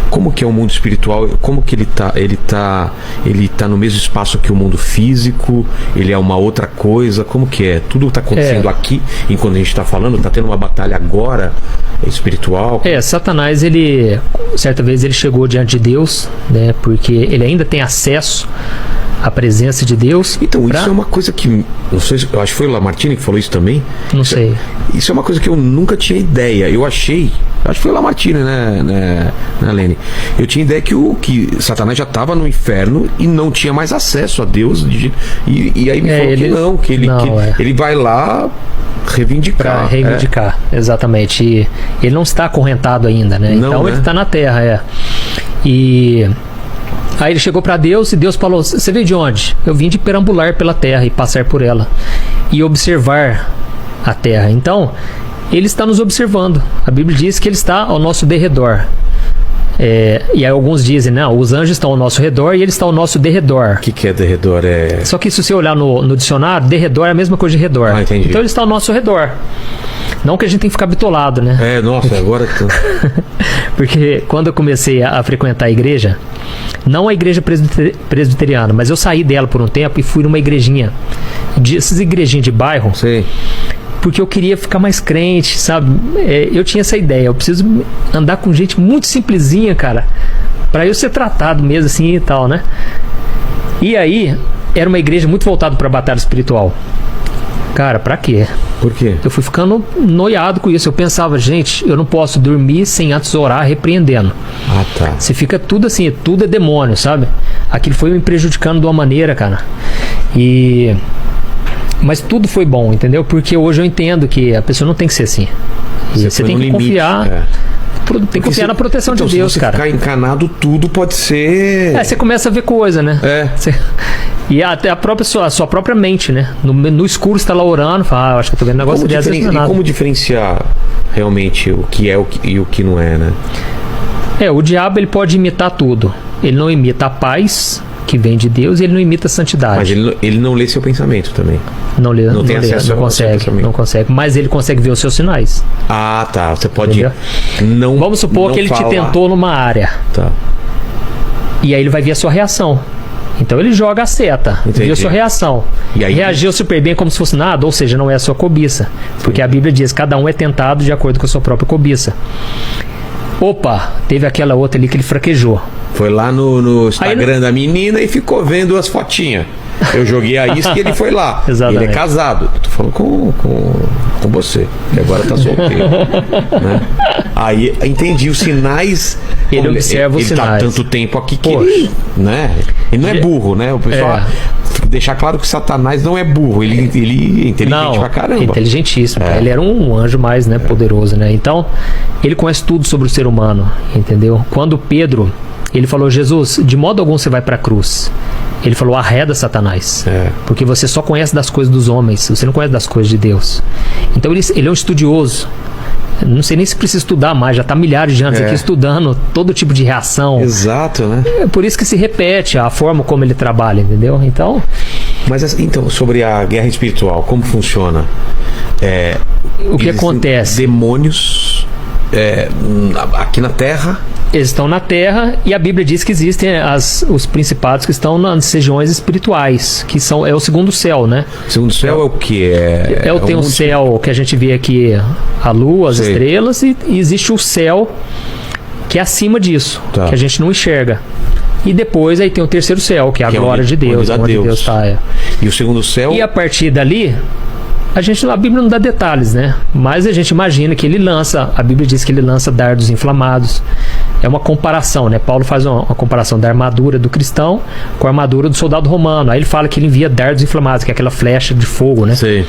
Como que é o mundo espiritual? Como que ele tá no mesmo espaço que o mundo físico? Ele é uma outra coisa? Como que é? Tudo está acontecendo aqui, enquanto a gente está falando, está tendo uma batalha agora espiritual? Satanás, certa vez ele chegou diante de Deus, né? Porque ele ainda tem acesso à presença de Deus. Então, isso é uma coisa que, não sei, eu acho que foi o Lamartine que falou isso também. Não sei. Isso é uma coisa que eu nunca tinha ideia. Acho que foi o Lamartine, né, Lene? Eu tinha ideia que Satanás já estava no inferno e não tinha mais acesso a Deus. E aí me falou que ele vai lá reivindicar. Exatamente. E ele não está acorrentado ainda, né? Não, então, né? Ele está na terra, E aí ele chegou para Deus e Deus falou: você veio de onde? Eu vim de perambular pela terra e passar por ela e observar a terra. Então, ele está nos observando. A Bíblia diz que ele está ao nosso derredor. E aí alguns dizem, não, os anjos estão ao nosso redor e ele está ao nosso derredor. O que é derredor? Só que se você olhar no dicionário, derredor é a mesma coisa de redor. Entendi. Então ele está ao nosso redor. Não que a gente tem que ficar bitolado, né? Nossa, agora... Porque quando eu comecei a frequentar a igreja, não a igreja presbiteriana, mas eu saí dela por um tempo e fui numa igrejinha, essas igrejinhas de bairro. Sei. Porque eu queria ficar mais crente, sabe? Eu tinha essa ideia, eu preciso andar com gente muito simplesinha, cara, pra eu ser tratado mesmo assim e tal, né? E aí, era uma igreja muito voltada pra batalha espiritual. Cara, pra quê? Por quê? Eu fui ficando noiado com isso. Eu pensava, gente, eu não posso dormir sem antes orar repreendendo. Ah, tá. Você fica tudo assim, tudo é demônio, sabe? Aquilo foi me prejudicando de uma maneira, cara. Mas tudo foi bom, entendeu? Porque hoje eu entendo que a pessoa não tem que ser assim. Você tem que confiar. Tem que confiar na proteção de Deus, se você cara. Ficar encanado, tudo pode ser. Você começa a ver coisa, né? E até a sua própria mente, né? No escuro você tá lá orando, fala, eu acho que eu tô vendo um negócio desse. E como diferenciar realmente o que é e o que não é, né? O diabo ele pode imitar tudo. Ele não imita a paz que vem de Deus e ele não imita a santidade. Mas ele não lê seu pensamento também. Não tem acesso não consegue. Mas ele consegue ver os seus sinais. Ah, tá. Você pode não. Vamos supor que ele te tentou numa área. Tá. E aí ele vai ver a sua reação. Então ele joga a seta, viu a sua reação. E aí, reagiu super bem como se fosse nada, ou seja, não é a sua cobiça. Porque a Bíblia diz que cada um é tentado de acordo com a sua própria cobiça. Opa, teve aquela outra ali que ele fraquejou. Foi lá no Instagram da menina e ficou vendo as fotinhas. Eu joguei a isca e ele foi lá. Exatamente. Ele é casado. Eu tô falando com você, que agora tá solteiro. Né? Aí entendi os sinais. Ele observa os sinais. Ele tá tanto tempo aqui que ele, né? Ele não é burro, né? O pessoal deixar claro que Satanás não é burro. Ele é inteligente pra caramba. Inteligentíssimo. Ele era um anjo mais, né, poderoso, né? Então, ele conhece tudo sobre o ser humano, entendeu? Quando Pedro, ele falou: Jesus, de modo algum você vai pra cruz. Ele falou: arreda Satanás, porque você só conhece das coisas dos homens, você não conhece das coisas de Deus. Então ele é um estudioso. Não sei nem se precisa estudar mais, já está milhares de anos aqui estudando todo tipo de reação. Exato, né? Por isso que se repete a forma como ele trabalha, entendeu? Então... Mas então, sobre a guerra espiritual, como funciona? O que acontece? Demônios aqui na Terra. Eles estão na Terra e a Bíblia diz que existem os principados que estão nas regiões espirituais, que é o segundo céu, né? O segundo céu é o que? Tem um céu que a gente vê aqui, a lua, as estrelas, e existe o céu que é acima disso, que a gente não enxerga. E depois aí tem o terceiro céu, que é a glória de Deus, onde Deus está. E o segundo céu? E a partir dali... A Bíblia não dá detalhes, né? Mas a gente imagina que ele lança, a Bíblia diz que ele lança dardos inflamados. É uma comparação, né? Paulo faz uma comparação da armadura do cristão com a armadura do soldado romano. Aí ele fala que ele envia dardos inflamados, que é aquela flecha de fogo, né? Sim.